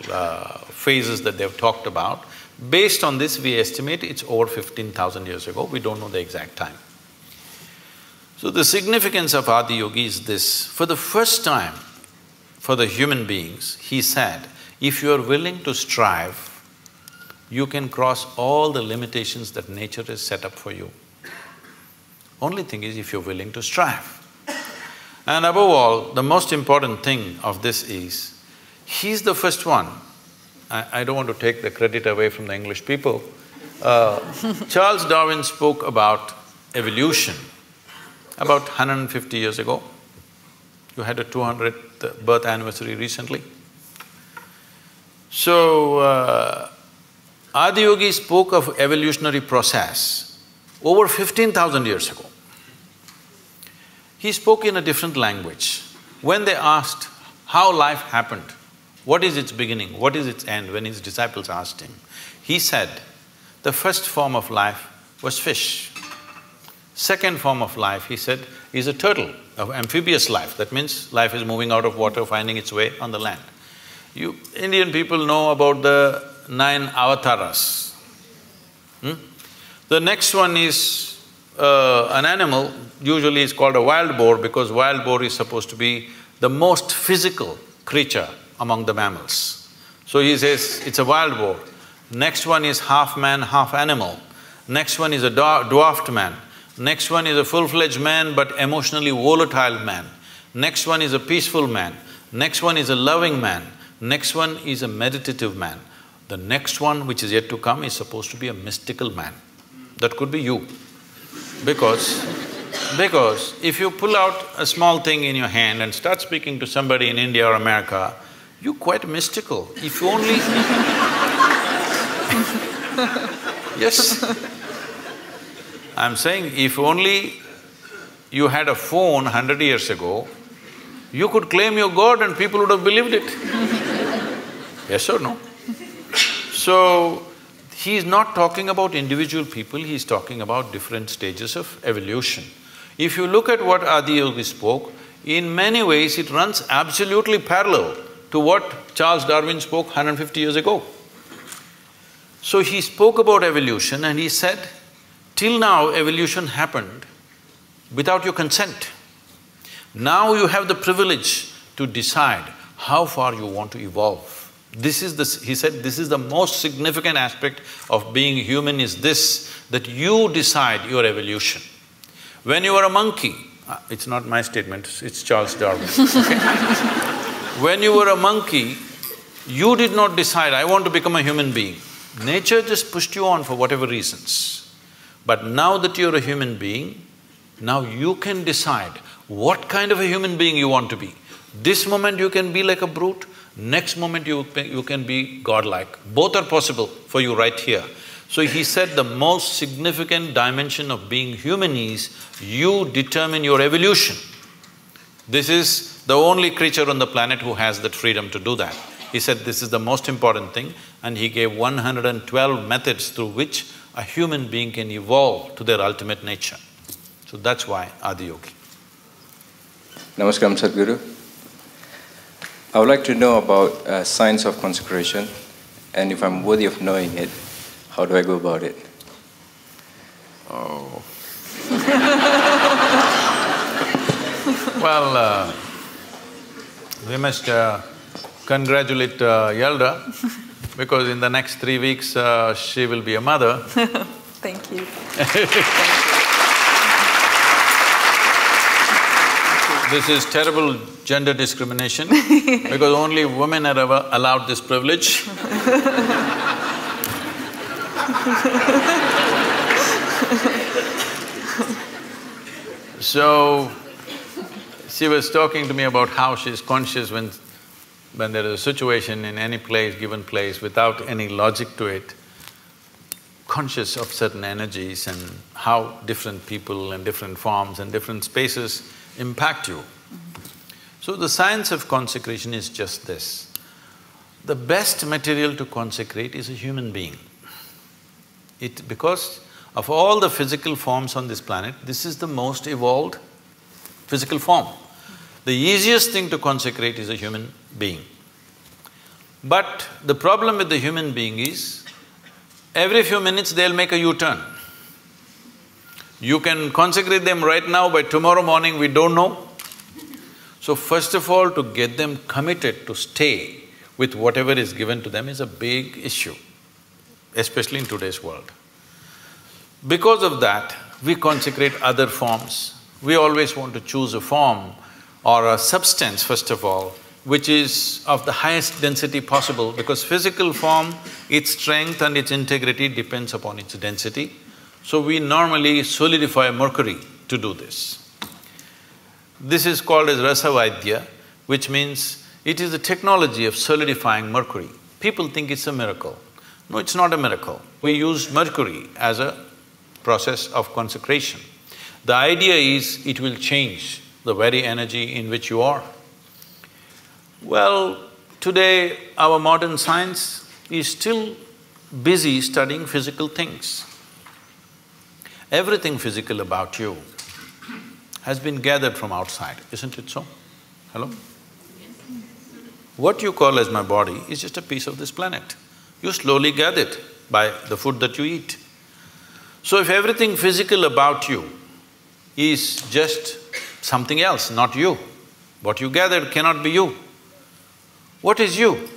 phases that they've talked about. Based on this, we estimate it's over 15,000 years ago, we don't know the exact time. So the significance of Adiyogi is this: for the first time, for the human beings, he said, if you are willing to strive, you can cross all the limitations that nature has set up for you. Only thing is if you're willing to strive. And above all, the most important thing of this is, he's the first one. I don't want to take the credit away from the English people. Charles Darwin spoke about evolution about 150 years ago. You had a 200th birth anniversary recently. So, Adiyogi spoke of evolutionary process over 15,000 years ago. He spoke in a different language. When they asked how life happened, what is its beginning, what is its end, when his disciples asked him, he said, the first form of life was fish. Second form of life, he said, is a turtle, of amphibious life. That means life is moving out of water, finding its way on the land. You Indian people know about the 9 avatars. The next one is an animal, usually is called a wild boar because wild boar is supposed to be the most physical creature among the mammals. So he says, it's a wild boar. Next one is half man, half animal. Next one is a dwarfed man. Next one is a full-fledged man but emotionally volatile man. Next one is a peaceful man. Next one is a loving man. Next one is a meditative man. The next one, which is yet to come, is supposed to be a mystical man. That could be you. Because if you pull out a small thing in your hand and start speaking to somebody in India or America, you're quite mystical. If you only… Yes. I'm saying, if only you had a phone 100 years ago, you could claim you're God and people would have believed it. Yes or no? So, he's not talking about individual people, he's talking about different stages of evolution. If you look at what Adiyogi spoke, in many ways it runs absolutely parallel to what Charles Darwin spoke 150 years ago. So he spoke about evolution and he said, till now evolution happened without your consent. Now you have the privilege to decide how far you want to evolve. He said, this is the most significant aspect of being human is this, that you decide your evolution. When you were a monkey, it's not my statement, it's Charles Darwin, okay? When you were a monkey, you did not decide, I want to become a human being. Nature just pushed you on for whatever reasons. But now that you're a human being, now you can decide what kind of a human being you want to be. This moment you can be like a brute, next moment you can be godlike. Both are possible for you right here. So he said the most significant dimension of being human is you determine your evolution. This is the only creature on the planet who has that freedom to do that. He said this is the most important thing and he gave 112 methods through which a human being can evolve to their ultimate nature. So that's why Adiyogi. Namaskaram, Sadhguru. I would like to know about science of consecration, and if I'm worthy of knowing it, how do I go about it? Oh. Well, we must congratulate Yalda, because in the next 3 weeks she will be a mother. Thank you. This is terrible gender discrimination because only women are ever allowed this privilege. So, she was talking to me about how she's conscious when there is a situation in any place, given place, without any logic to it, conscious of certain energies and how different people and different forms and different spaces impact you. So the science of consecration is just this. The best material to consecrate is a human being. Because of all the physical forms on this planet, this is the most evolved physical form. The easiest thing to consecrate is a human being. But the problem with the human being is, every few minutes they'll make a U-turn. You can consecrate them right now, by tomorrow morning we don't know. So first of all, to get them committed to stay with whatever is given to them is a big issue, especially in today's world. Because of that, we consecrate other forms. We always want to choose a form or a substance, first of all, which is of the highest density possible, because physical form, its strength and its integrity depends upon its density. So we normally solidify mercury to do this. This is called as Rasavaidya, which means it is the technology of solidifying mercury. People think it's a miracle. No, it's not a miracle. We use mercury as a process of consecration. The idea is it will change the very energy in which you are. Well, today our modern science is still busy studying physical things. Everything physical about you has been gathered from outside, isn't it so? Hello? What you call as my body is just a piece of this planet. You slowly gather it by the food that you eat. So if everything physical about you is just something else, not you, what you gathered cannot be you. What is you?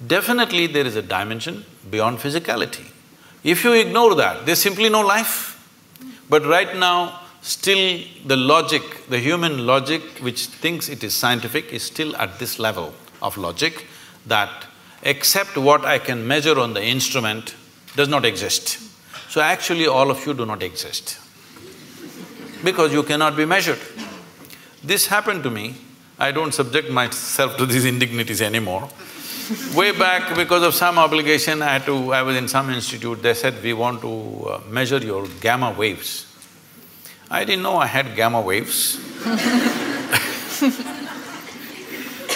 Definitely there is a dimension beyond physicality. If you ignore that, there's simply no life. But right now, still the logic, the human logic which thinks it is scientific is still at this level of logic that except what I can measure on the instrument does not exist. So actually all of you do not exist because you cannot be measured. This happened to me. I don't subject myself to these indignities anymore. Way back, because of some obligation, I was in some institute, they said, we want to measure your gamma waves. I didn't know I had gamma waves.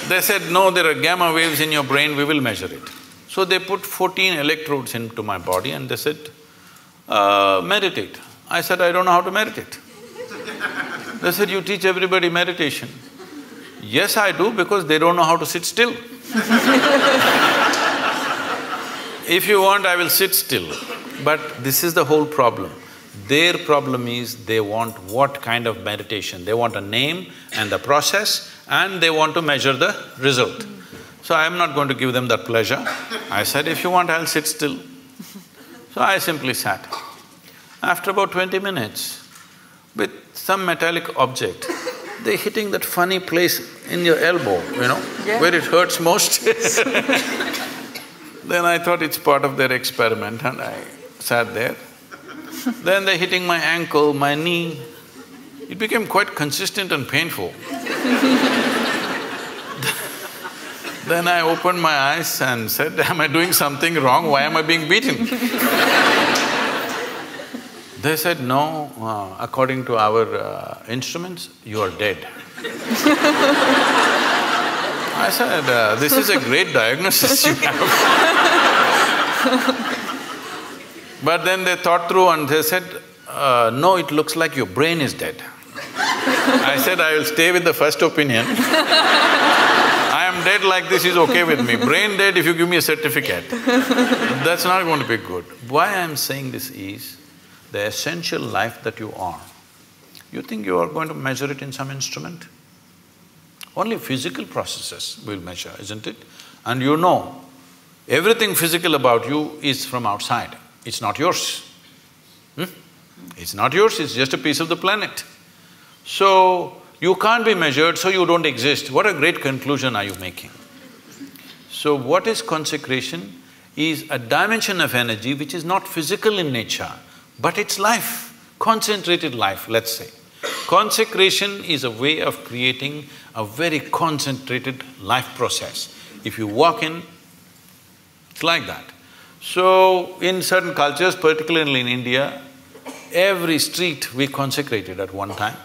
They said, no, there are gamma waves in your brain, we will measure it. So they put 14 electrodes into my body and they said, meditate. I said, I don't know how to meditate. They said, you teach everybody meditation. Yes, I do, because they don't know how to sit still. If you want, I will sit still. But this is the whole problem. Their problem is they want what kind of meditation? They want a name and the process and they want to measure the result. So I am not going to give them that pleasure. I said, if you want, I'll sit still. So I simply sat. After about 20 minutes, with some metallic object, they're hitting that funny place in your elbow, where it hurts most. Then I thought it's part of their experiment and I sat there. Then they're hitting my ankle, my knee. It became quite consistent and painful. Then I opened my eyes and said, am I doing something wrong? Why am I being beaten? They said, no, according to our instruments, you are dead. I said, this is a great diagnosis you have. But then they thought through and they said, no, it looks like your brain is dead. I said, I will stay with the first opinion. I am dead like this is okay with me. Brain dead if you give me a certificate. That's not going to be good. Why I am saying this is, the essential life that you are, you think you are going to measure it in some instrument? Only physical processes will measure, isn't it? And you know, everything physical about you is from outside, it's not yours. It's not yours, it's just a piece of the planet. So, you can't be measured, so you don't exist. What a great conclusion are you making? So what is consecration? Is a dimension of energy which is not physical in nature, but it's life, concentrated life, let's say. Consecration is a way of creating a very concentrated life process. If you walk in, it's like that. So, in certain cultures, particularly in India, every street we consecrated at one time.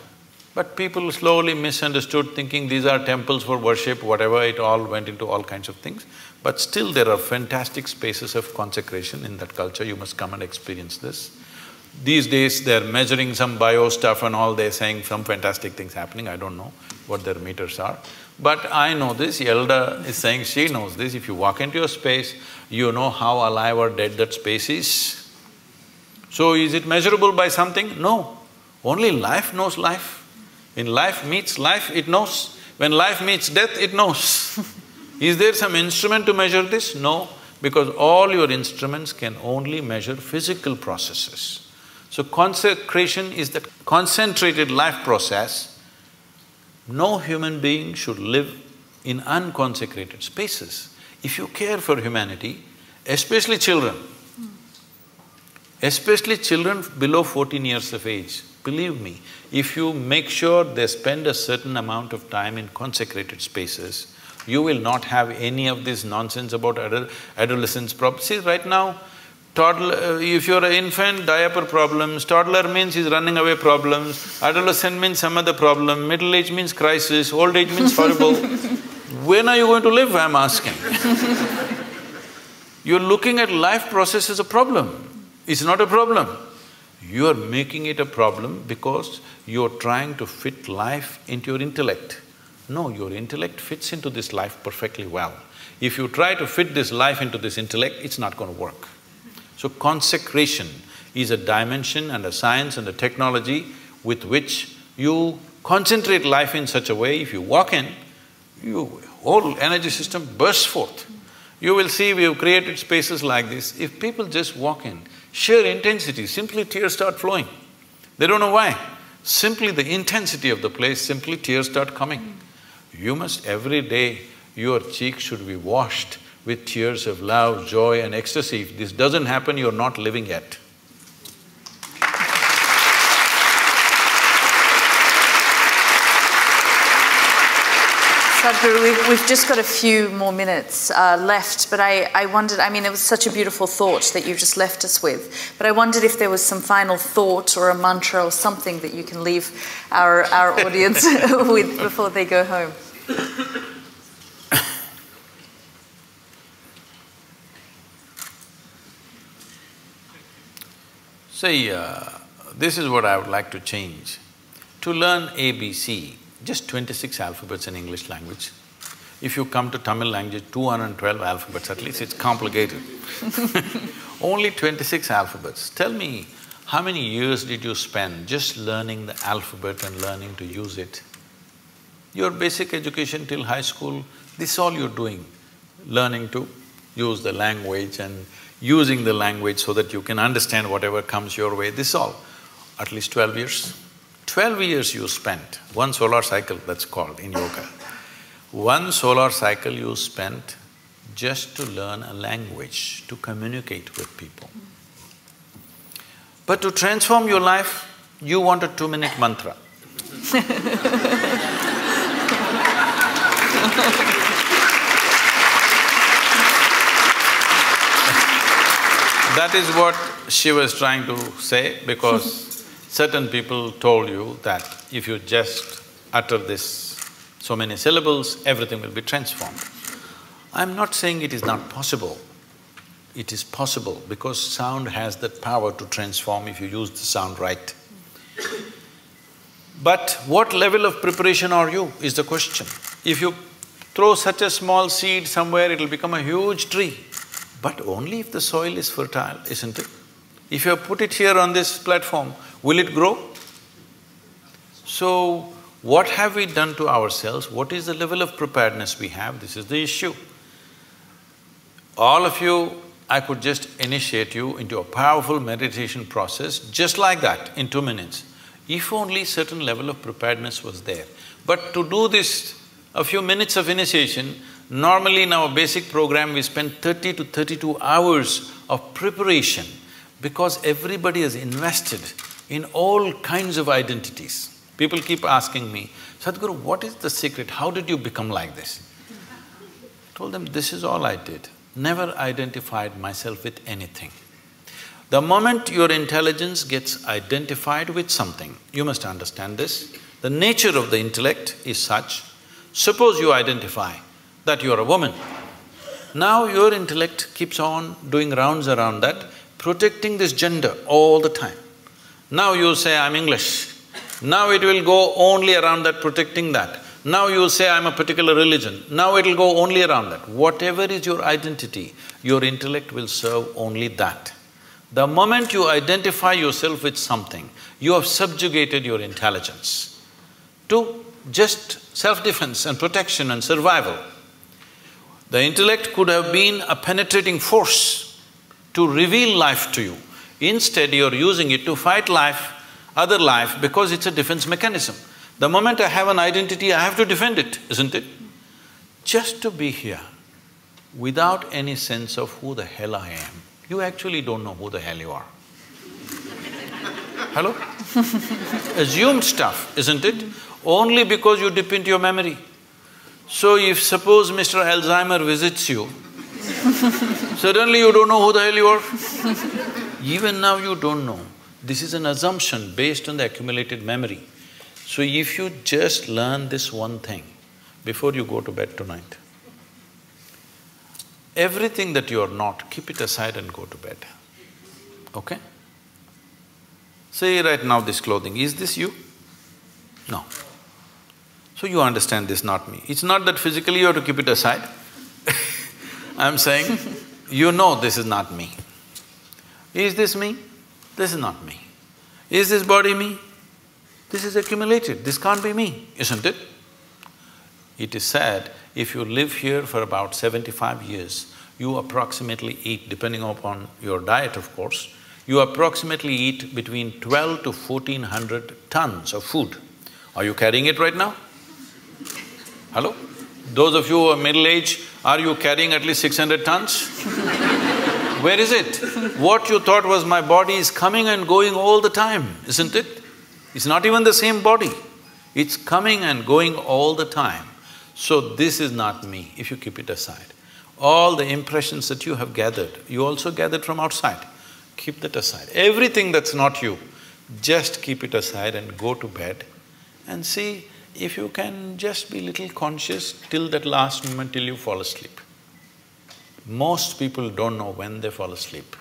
But people slowly misunderstood, thinking these are temples for worship, whatever, it all went into all kinds of things. But still there are fantastic spaces of consecration in that culture, you must come and experience this. These days they're measuring some bio stuff and all, they're saying some fantastic things happening, I don't know what their meters are. But I know this, Yalda is saying she knows this, if you walk into a space, you know how alive or dead that space is. So is it measurable by something? No. Only life knows life. In life meets life, it knows. When life meets death, it knows. Is there some instrument to measure this? No, because all your instruments can only measure physical processes. So consecration is that concentrated life process. No human being should live in unconsecrated spaces. If you care for humanity, especially children below 14 years of age, believe me, if you make sure they spend a certain amount of time in consecrated spaces, you will not have any of this nonsense about adolescence problems. See, right now, toddler… if you're an infant, diaper problems, toddler means he's running away problems, adolescent means some other problem, middle age means crisis, old age means horrible. When are you going to live, I'm asking? You're looking at life process as a problem. It's not a problem. You are making it a problem because you're trying to fit life into your intellect. No, your intellect fits into this life perfectly well. If you try to fit this life into this intellect, it's not going to work. So consecration is a dimension and a science and a technology with which you concentrate life in such a way, if you walk in, your whole energy system bursts forth. You will see we have created spaces like this. If people just walk in, sheer intensity, simply tears start flowing. They don't know why. Simply the intensity of the place, simply tears start coming. You must every day, your cheeks should be washed with tears of love, joy and ecstasy. If this doesn't happen, you're not living yet. Sadhguru, we've just got a few more minutes left, but I wondered, I mean, it was such a beautiful thought that you just left us with, but I wondered if there was some final thought or a mantra or something that you can leave our audience with before they go home. See, this is what I would like to change. To learn ABC, just 26 alphabets in English language. If you come to Tamil language, 212 alphabets, at least it's complicated. Only 26 alphabets. Tell me, how many years did you spend just learning the alphabet and learning to use it? Your basic education till high school, this is all you're doing, learning to use the language and using the language so that you can understand whatever comes your way, this is all. At least 12 years. 12 years you spent, one solar cycle that's called in yoga. One solar cycle you spent just to learn a language, to communicate with people. But to transform your life, you want a 2-minute mantra. That is what she was trying to say, because certain people told you that if you just utter this so many syllables, everything will be transformed. I'm not saying it is not possible. It is possible because sound has that power to transform if you use the sound right. But what level of preparation are you is the question. If you throw such a small seed somewhere, it'll become a huge tree. But only if the soil is fertile, isn't it? If you put it here on this platform, will it grow? So, What have we done to ourselves? What is the level of preparedness we have? This is the issue. All of you, I could just initiate you into a powerful meditation process just like that in 2 minutes, if only certain level of preparedness was there. But to do this, a few minutes of initiation, normally in our basic program we spend 30 to 32 hours of preparation because everybody has invested in all kinds of identities. People keep asking me, Sadhguru, what is the secret? How did you become like this? I told them, this is all I did. Never identified myself with anything. The moment your intelligence gets identified with something, you must understand this, the nature of the intellect is such, suppose you identify that you're a woman. Now your intellect keeps on doing rounds around that, protecting this gender all the time. Now you say, I'm English. Now it will go only around that, protecting that. Now you say, I'm a particular religion. Now it'll go only around that. Whatever is your identity, your intellect will serve only that. The moment you identify yourself with something, you have subjugated your intelligence to just self-defense and protection and survival. The intellect could have been a penetrating force to reveal life to you. Instead, you're using it to fight life, other life, because it's a defense mechanism. The moment I have an identity, I have to defend it, isn't it? Just to be here, without any sense of who the hell I am, you actually don't know who the hell you are. Hello? Assumed stuff, isn't it? Only because you dip into your memory. So if suppose Mr. Alzheimer visits you, suddenly you don't know who the hell you are. Even now you don't know. This is an assumption based on the accumulated memory. So if you just learn this one thing before you go to bed tonight, everything that you are not, keep it aside and go to bed, okay? Say right now this clothing, is this you? No. So you understand this, not me. It's not that physically you have to keep it aside. I'm saying, you know this is not me. Is this me? This is not me. Is this body me? This is accumulated, this can't be me, isn't it? It is said, if you live here for about 75 years, you approximately eat, depending upon your diet of course, you approximately eat between 12 to 1400 tons of food. Are you carrying it right now? Hello? Those of you who are middle-aged, are you carrying at least 600 tons? Where is it? What you thought was my body is coming and going all the time, isn't it? It's not even the same body. It's coming and going all the time. So this is not me, if you keep it aside. All the impressions that you have gathered, you also gathered from outside. Keep that aside. Everything that's not you, just keep it aside and go to bed and see if you can just be little conscious till that last moment till you fall asleep. Most people don't know when they fall asleep.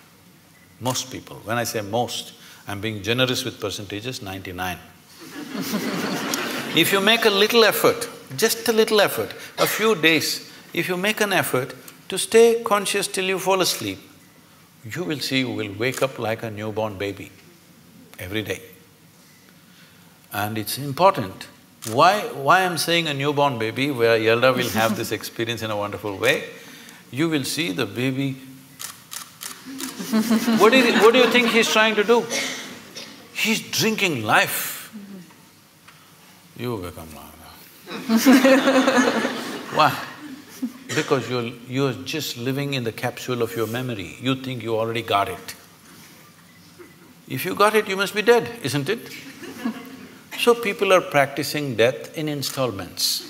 Most people. When I say most, I'm being generous with percentages, 99. If you make a little effort, just a little effort, a few days, if you make an effort to stay conscious till you fall asleep, you will see you will wake up like a newborn baby every day. And it's important. Why I'm saying a newborn baby, where Yalda will have this experience in a wonderful way, you will see the baby… What do you think he's trying to do? He's drinking life. You become like that. Why? Because you're just living in the capsule of your memory, you think you already got it. If you got it, you must be dead, isn't it? So people are practicing death in installments.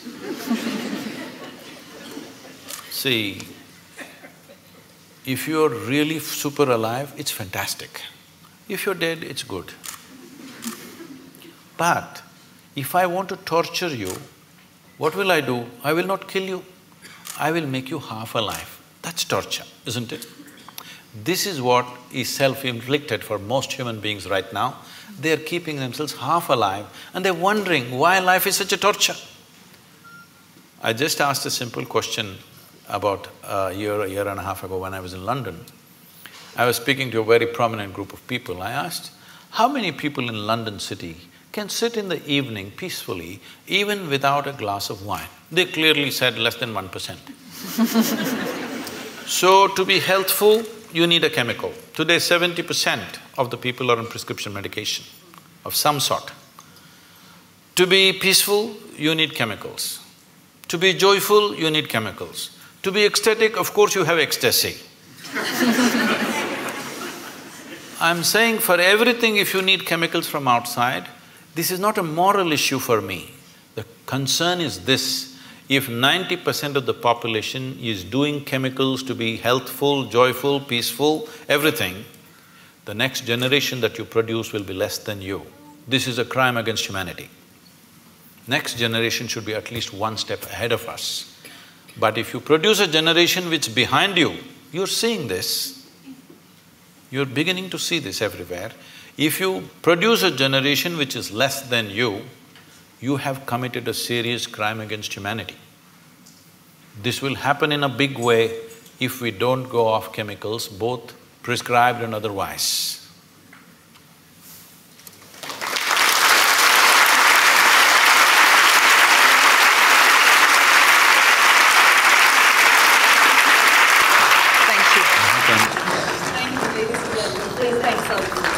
See, if you're really super alive, it's fantastic. If you're dead, it's good. But if I want to torture you, what will I do? I will not kill you. I will make you half alive. That's torture, isn't it? This is what is self-inflicted for most human beings right now. They're keeping themselves half alive and they're wondering why life is such a torture. I just asked a simple question about a year and a half ago when I was in London. I was speaking to a very prominent group of people. I asked, how many people in London city can sit in the evening peacefully, even without a glass of wine. They clearly said less than 1%. So, to be healthful, you need a chemical. Today, 70% of the people are on prescription medication of some sort. To be peaceful, you need chemicals. To be joyful, you need chemicals. To be ecstatic, of course you have ecstasy. I'm saying for everything, if you need chemicals from outside, this is not a moral issue for me. The concern is this: if 90% of the population is doing chemicals to be healthful, joyful, peaceful, everything, the next generation that you produce will be less than you. This is a crime against humanity. Next generation should be at least one step ahead of us. But if you produce a generation which is behind you, you're seeing this, you're beginning to see this everywhere. If you produce a generation which is less than you have committed a serious crime against humanity. This will happen in a big way if we don't go off chemicals, both prescribed and otherwise. Thank you. Thank you, ladies and gentlemen. Please thank Sadhguru.